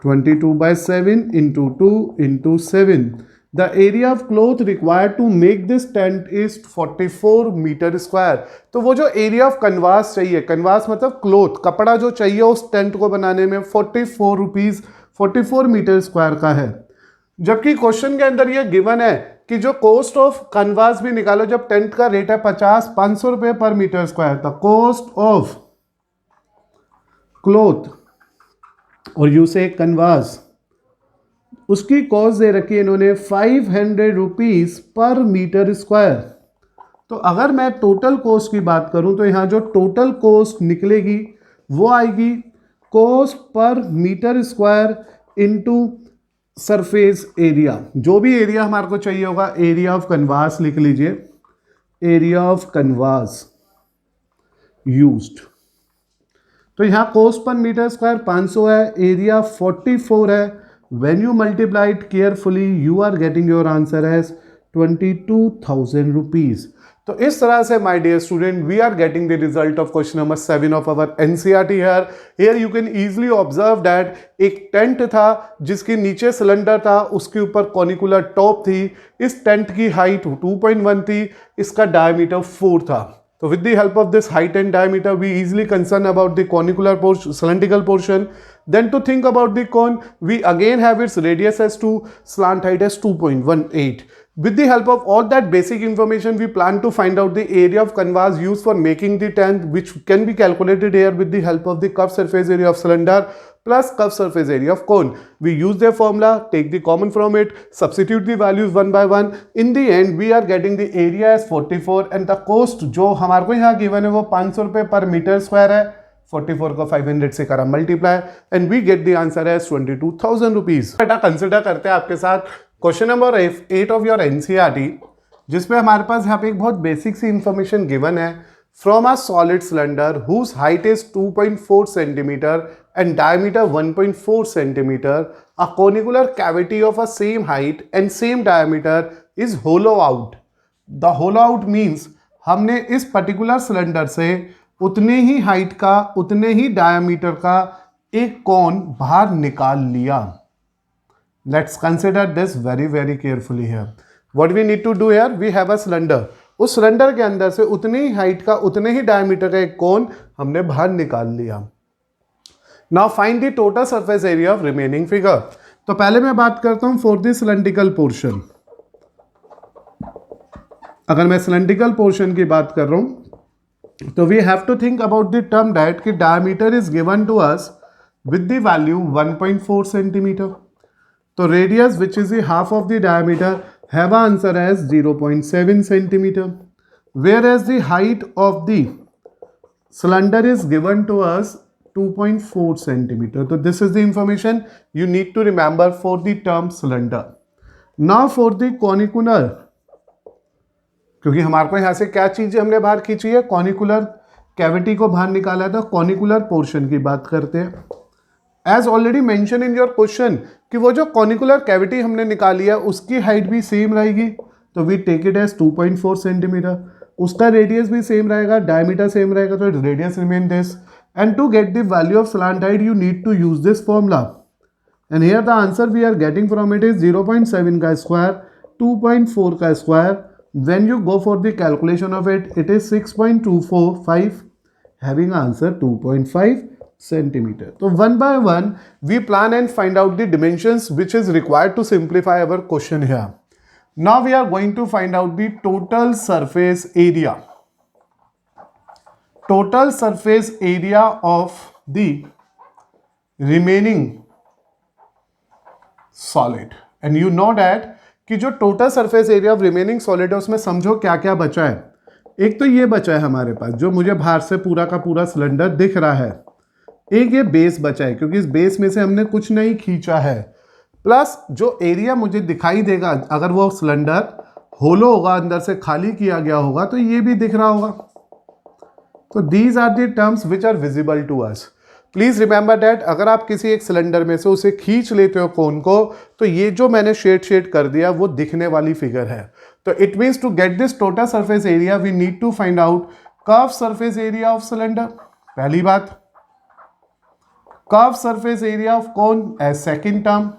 22/7 into 2 into 7. The area of cloth required to make this tent is 44 metre square. तो वो जो area of canvas चाहिए, canvas मतलब cloth, कपड़ा जो चाहिए उस tent को बनाने में 44 मीटर स्क्वायर का है। जबकि क्वेश्चन के अंदर ये गिवन है कि जो कॉस्ट ऑफ कैनवास भी निकालो, जब टेंट का रेट है 500 रुपये per metre square, the cost of cloth और यू से कैनवास, उसकी कॉस्ट दे रखी है इन्होंने 500 रुपीज पर मीटर स्क्वायर। तो अगर मैं टोटल कॉस्ट की बात करूं तो यहां जो टोटल कॉस्ट निकलेगी वो आएगी cost per metre square into surface area. जो भी एरिया हमारे को चाहिए होगा, एरिया ऑफ कैनवास लिख लीजिए, एरिया ऑफ कैनवास यूज्ड। तो यहां कॉस्ट पर मीटर स्क्वायर 500 है, एरिया 44 है। When you multiply it carefully, you are getting your answer as 22,000 rupees. तो इस तरह से my dear student, we are getting the result of question number 7 of our NCERT here. Here you can easily observe that एक tent था जिसके नीचे cylinder था, उसके ऊपर कॉनिकुलर टॉप थी। इस टेंट की हाइट 2.1 थी, इसका डायमीटर 4 था। So with the help of this height and diameter, we easily concern about the conicular portion, cylindrical portion. Then to think about the cone, we again have its radius as 2, slant height as 2.18. With the help of all that basic information, we plan to find out the area of canvas used for making the tent, which can be calculated here with the help of the curved surface area of cylinder plus curved surface area of cone. We use their formula, take the common from it, substitute the values one by one. In the end, we are getting the area as 44 and the cost जो हमारे को यहाँ given है वो 500 रुपये per metre square है। 44 को 500 से करा multiply and we get the answer as 22,000 rupees. बेटा कंसिडर करते हैं आपके साथ question number 8 of your NCERT, जिसमें हमारे पास यहाँ पे एक बहुत बेसिक सी इंफॉर्मेशन गिवन है। From a solid cylinder whose height is 2.4 centimetre and diameter 1.4 centimeter, a conicular cavity of a same height and same diameter is hollow out. The hollow out means हमने इस particular cylinder से उतने ही height का, उतने ही diameter का एक कोन बाहर निकाल लिया। Let's consider this very very carefully here. What we need to do here, we have a cylinder. उस सिलेंडर के अंदर से उतनी ही हाइट का, उतने ही डायमीटर का एक कोन हमने बाहर निकाल लिया। Now find the total surface area of remaining figure. तो पहले मैं बात करता हूं for the cylindrical portion. अगर मैं cylindrical portion की बात कर रहा हूं तो we have to think about the term that कि diameter is given to us with the value 1.4 centimeter. तो radius which is the half of the diameter have an answer as 0.7 centimeter. Whereas the height of the cylinder is given to us 2.4 centimeter. So this is the information you need to remember for the term cylinder. Now for the conicular क्योंकि हमारे को यहाँ से क्या चीज़ हमने बाहर खींची है, कॉनिकुलर कैविटी को बाहर निकाला था, कॉनिकुलर पोर्शन की बात करते हैं। As already mention in your question कि वो जो कॉनिकुलर कैविटी हमने निकाली है उसकी हाइट भी सेम रहेगी, तो we take it as 2.4 centimetre. उसका रेडियस भी सेम रहेगा, डायमीटर सेम रहेगा, तो radius remain this. And to get the value of slant height you need to use this formula, and here the answer we are getting from it is 0.7 का square, 2.4 का square. When you go for the calculation of it, it is 6.245, having answer 2.5 centimeter. So one by one, we plan and find out the dimensions which is required to simplify our question here. Now we are going to find out the total surface area. Total surface area of the remaining solid. And you know that कि जो total surface area of remaining solid है उसमें समझो क्या क्या बचा है। एक तो ये बचा है हमारे पास जो मुझे बाहर से पूरा का पूरा सिलेंडर दिख रहा है, एक ये बेस बचा है क्योंकि इस बेस में से हमने कुछ नहीं खींचा है, प्लस जो एरिया मुझे दिखाई देगा अगर वो सिलेंडर होलो होगा, अंदर से खाली किया गया होगा, तो ये भी दिख रहा होगा। तो these are the terms which are visible to us. Please remember that अगर आप किसी एक सिलेंडर में से उसे खींच लेते हो कोन को, तो ये जो मैंने शेड कर दिया वो दिखने वाली फिगर है। तो it means to get this total surface area we need to find out curve surface area of cylinder, पहली बात। Curve surface area of cone as second term,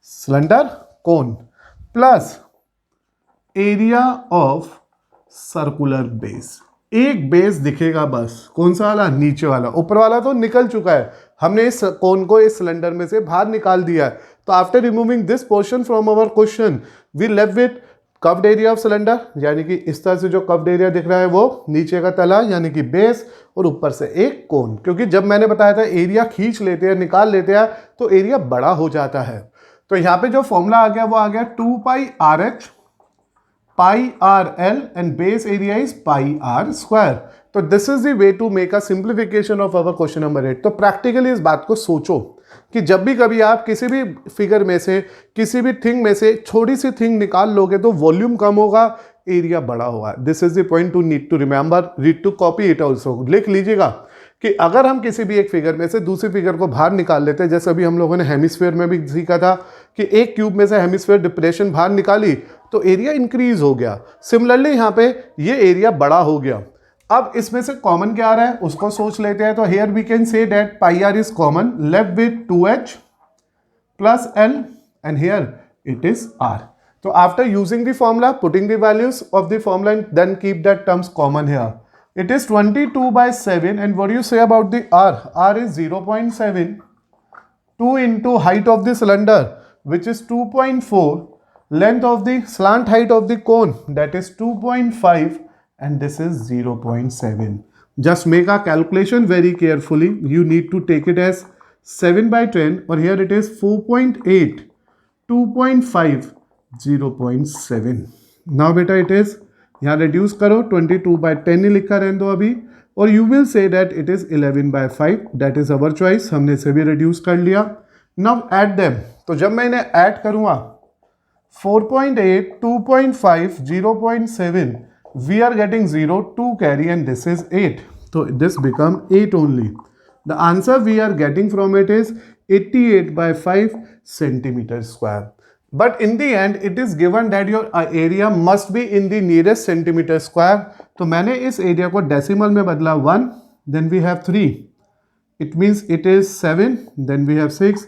cylinder cone, plus area of circular base. एक base दिखेगा बस, कौन सा वाला, नीचे वाला, ऊपर वाला तो निकल चुका है, हमने इस कोन को इस सिलेंडर में से बाहर निकाल दिया है। तो after removing this portion from our question we left with curved area of cylinder, यानी कि इस तरह से जो कर्व्ड एरिया दिख रहा है वो नीचे का तला यानी कि बेस, और ऊपर से एक कोन। क्योंकि जब मैंने बताया था एरिया खींच लेते हैं, निकाल लेते हैं, तो एरिया बड़ा हो जाता है। तो यहाँ पे जो फॉर्मूला आ गया वो आ गया 2πRH pi r l and base area is pi r square. तो this is the way to make a simplification of our question number 8। तो प्रैक्टिकली इस बात को सोचो कि जब भी कभी आप किसी भी फिगर में से, किसी भी थिंग में से छोटी सी थिंग निकाल लोगे तो वॉल्यूम कम होगा, एरिया बड़ा होगा। This is the point to need to remember, read to copy it also. लिख लीजिएगा कि अगर हम किसी भी एक फिगर में से दूसरी फिगर को बाहर निकाल लेते हैं, जैसे अभी हम लोगों ने हेमिस्फीयर में भी सीखा था कि एक क्यूब में से हेमिस्फीयर डिप्रेशन बाहर निकाली तो एरिया इंक्रीज हो गया। सिमिलरली यहाँ पे ये एरिया बड़ा हो गया। अब इसमें से कॉमन क्या आ रहा है उसको सोच लेते हैं। तो here we can say that pi r is common, left with 2h plus l and here it is r। तो after using the formula, putting the values of the formula and then keep that terms common here, it is 22/7 and what do you say about the r? r is 0.7, 2 into height of the cylinder which is 2.4, length of the slant height of the cone that is 2.5 and this is 0.7. Just make a calculation very carefully. You need to take it as 7/10 or here it is 4.8, 2.5, 0.7. Now beta it is, यहाँ reduce करो, 22/10 ही लिखा रहने दो अभी, और you will say that it is 11/5, that is our choice. हमने इसे भी रिड्यूस कर लिया। नाउ ऐड देम, तो जब मैं इन्हें ऐड करूँगा 4.8, 2.5, 0.7, we are getting 0, 2 carry and this is 8, तो this become 8 only. The answer we are getting from it is 88/5 centimetre square. But in the end, it is given that your area must be in the nearest centimeter square. तो मैंने इस area को decimal में बदला 1, then we have 3. It means it is 7, then we have 6.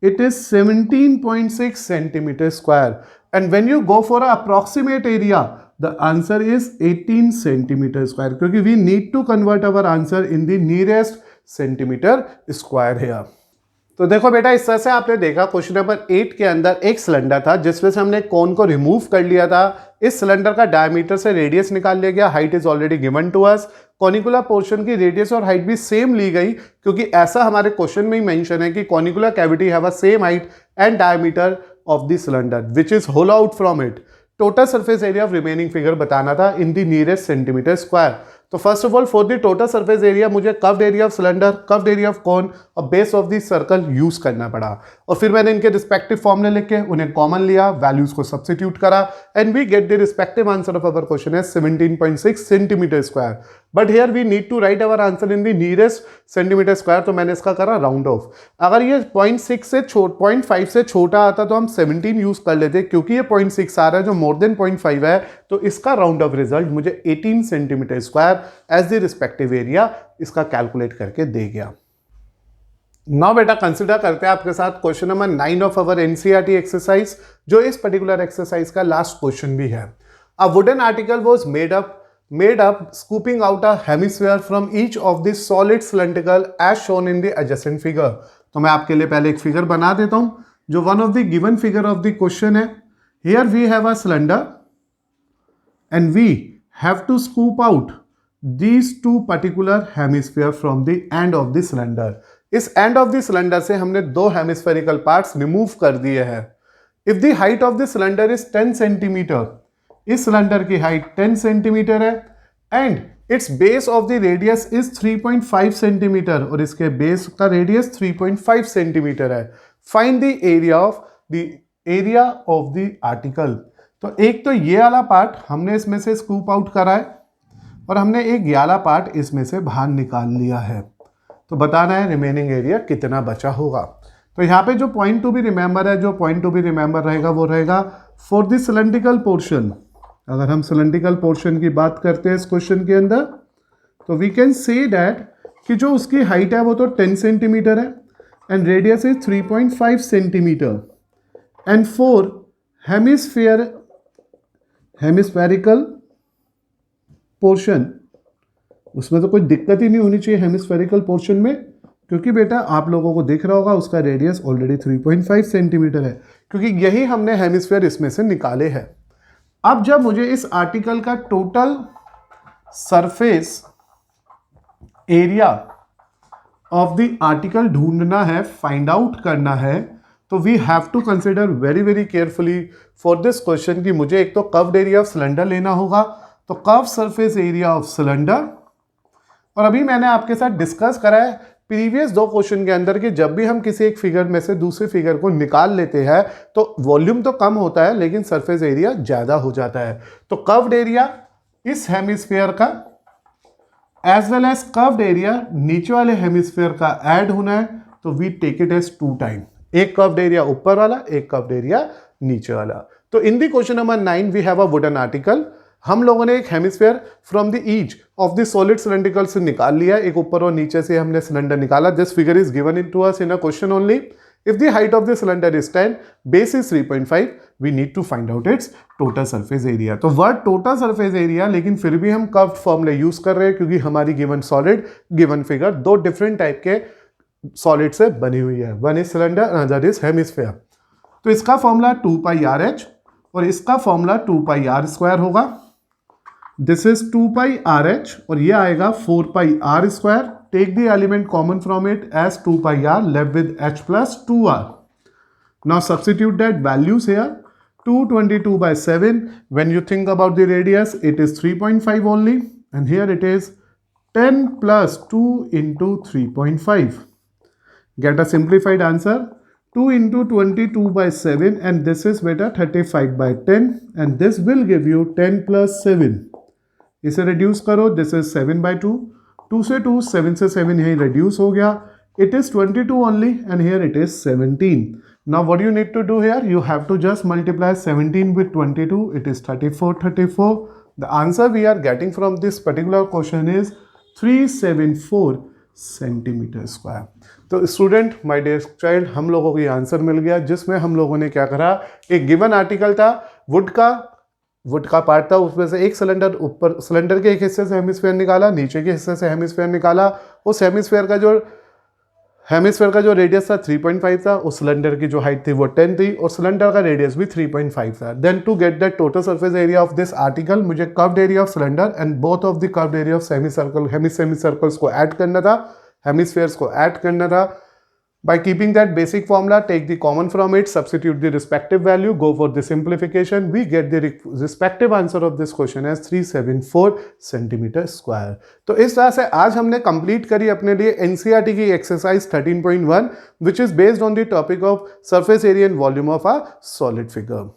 It is 17.6 centimeter square. And when you go for an approximate area, the answer is 18 centimeter square. क्योंकि we need to convert our answer in the nearest centimeter square here. तो देखो बेटा, इस तरह से आपने देखा question number 8 के अंदर एक सिलेंडर था जिसमें से हमने कोन को रिमूव कर लिया था। इस सिलेंडर का डायमीटर से रेडियस निकाल लिया गया, height is already given to us. Conicular portion की रेडियस और हाइट भी सेम ली गई क्योंकि ऐसा हमारे क्वेश्चन में ही मेंशन है कि conicular cavity have a same height and diameter of the cylinder which is hollow out from it. Total surface area of remaining figure बताना था in the nearest centimetre square. तो first of all for the total surface area मुझे curved area of cylinder, curved area of cone और base of the circle use करना पड़ा, और फिर मैंने इनके रिस्पेक्टिव फॉर्मूले लिख के उन्हें कॉमन लिया, वैल्यूज को सब्स्टिट्यूट करा, and we get the respective answer of our question है 17.6 centimetre square. But here we need to write our answer in the nearest centimetre square, तो मैंने इसका करा राउंड ऑफ। अगर ये 0.6 से 0.5 से छोटा आता तो हम 17 यूज कर लेते, क्योंकि ये 0.6 आ रहा है जो मोर देन 0.5 है, तो इसका राउंड ऑफ रिजल्ट मुझे 18 centimetre square as the respective area इसका कैलकुलेट करके दे गया। नाउ बेटा कंसिडर करते हैं आपके साथ question number 9 of our NCERT exercise, जो इस पर्टिकुलर एक्सरसाइज का लास्ट क्वेश्चन भी है। अ wooden article was made up scooping out a hemisphere from each of the solid cylindrical as shown in the adjacent figure। तो मैं आपके लिए पहले एक फिगर बना देता हूं, जो one of the given figure of the question है। Here we have a cylinder and we have to scoop out these two particular hemisphere from the end of the cylinder। इस end of the cylinder से हमने दो hemispherical parts remove कर दिए हैं। If the height of the cylinder is 10 centimeter, इस cylinder की height 10 centimetre है, and it's base of the radius is 3.5 centimetre, और इसके बेस का रेडियस 3.5 सेंटीमीटर है। Find the area of the article. तो एक तो ये वाला पार्ट हमने इसमें से स्कूप आउट करा है, और हमने एक ये वाला पार्ट इसमें से बाहर निकाल लिया है। तो बताना है रिमेनिंग एरिया कितना बचा होगा। तो यहाँ पे जो पॉइंट टू बी रिमेंबर है, जो पॉइंट टू बी रिमेंबर रहेगा वो रहेगा फॉर द सिलेंड्रिकल पोर्शन। अगर हम सिलेंड्रिकल पोर्शन की बात करते हैं इस क्वेश्चन के अंदर, तो वी कैन से दैट कि जो उसकी हाइट है वो तो 10 सेंटीमीटर है, and radius is 3.5 centimetre, and for hemispherical portion, उसमें तो कोई दिक्कत ही नहीं होनी चाहिए हेमिस्फेरिकल पोर्शन में, क्योंकि बेटा आप लोगों को दिख रहा होगा उसका रेडियस ऑलरेडी 3.5 सेंटीमीटर है, क्योंकि यही हमने हेमिस्फेयर इसमें से निकाले हैं। अब जब मुझे इस आर्टिकल का total surface area of the article ढूंढना है, फाइंड आउट करना है, तो we have to consider very very carefully for this question कि मुझे एक तो कर्व्ड एरिया ऑफ सिलेंडर लेना होगा, तो curve surface area of cylinder. और अभी मैंने आपके साथ डिस्कस करा है प्रीवियस दो क्वेश्चन के अंदर कि जब भी हम किसी एक फिगर में से दूसरे फिगर को निकाल लेते हैं तो वॉल्यूम तो कम होता है लेकिन सरफेस एरिया ज्यादा हो जाता है। तो कर्व्ड एरिया इस हेमिस्फीयर का as well as curved area नीचे वाले हेमिस्फीयर का ऐड होना है, तो we take it as 2 time, एक कर्व्ड एरिया ऊपर वाला, एक कर्व्ड एरिया नीचे वाला। तो in the question number 9 we have a wooden article. हम लोगों ने एक hemisphere from the each of the solid cylindrical से निकाल लिया, एक ऊपर और नीचे से हमने सिलेंडर निकाला। This figure is given in to us in a question only. If the height of the cylinder is 10, base is 3.5, we need to find out its total surface area. तो वर्ड टोटल सरफेस एरिया, लेकिन फिर भी हम curved फॉर्मूले use कर रहे हैं क्योंकि हमारी गिवन सॉलिड, गिवन फिगर दो डिफरेंट टाइप के सॉलिड से बनी हुई है, one is cylinder another is hemisphere. तो इसका फॉर्मूला 2πRh और इसका फॉर्मूला 2πr² होगा। दिस इज 2πRh और ये आएगा 4πr²। Take the element common from it as 2πr, left with h plus 2r। Now substitute that values here. 222/7, when you think about the radius it is 3.5 only, and here it is 10 plus 2 into 3.5. Get a simplified answer, 2 into 22/7, and this is beta 35/10, and this will give you 10 plus 7. इसे reduce करो, this is 7/2, 2 से 2, 7 से 7 यही reduce हो गया, it is 22 only, and here it is 17. Now what you need to do here, you have to just multiply 17 with 22, it is 34. The answer we are getting from this particular question is 374 centimetre square. तो student, my dear child, हम लोगों को ये answer मिल गया, जिसमें हम लोगों ने क्या करा, एक गिवन आर्टिकल था, वुड का पार्ट था, उसमें से एक सिलेंडर, ऊपर सिलेंडर के एक हिस्से से हेमिस्फीयर निकाला, नीचे के हिस्से से हेमिस्फीयर निकाला। उस हेमिस्फीयर का जो रेडियस था 3.5 था, उस सिलेंडर की जो हाइट थी वो 10 थी, और सिलेंडर का रेडियस भी 3.5 था। Then to get the total surface area of this article, मुझे curved area of cylinder and both of the curved area of semi circles को ऐड करना था, हेमिस्फीयर्स को ऐड करना था। By keeping that basic formula, take the common from it, substitute the respective value, go for the simplification, we get the respective answer of this question as 374 centimetre square. तो इस तरह से आज हमने complete करी अपने लिए एनसीईआरटी की exercise 13.1 which is based on the topic of surface area and volume of a solid figure.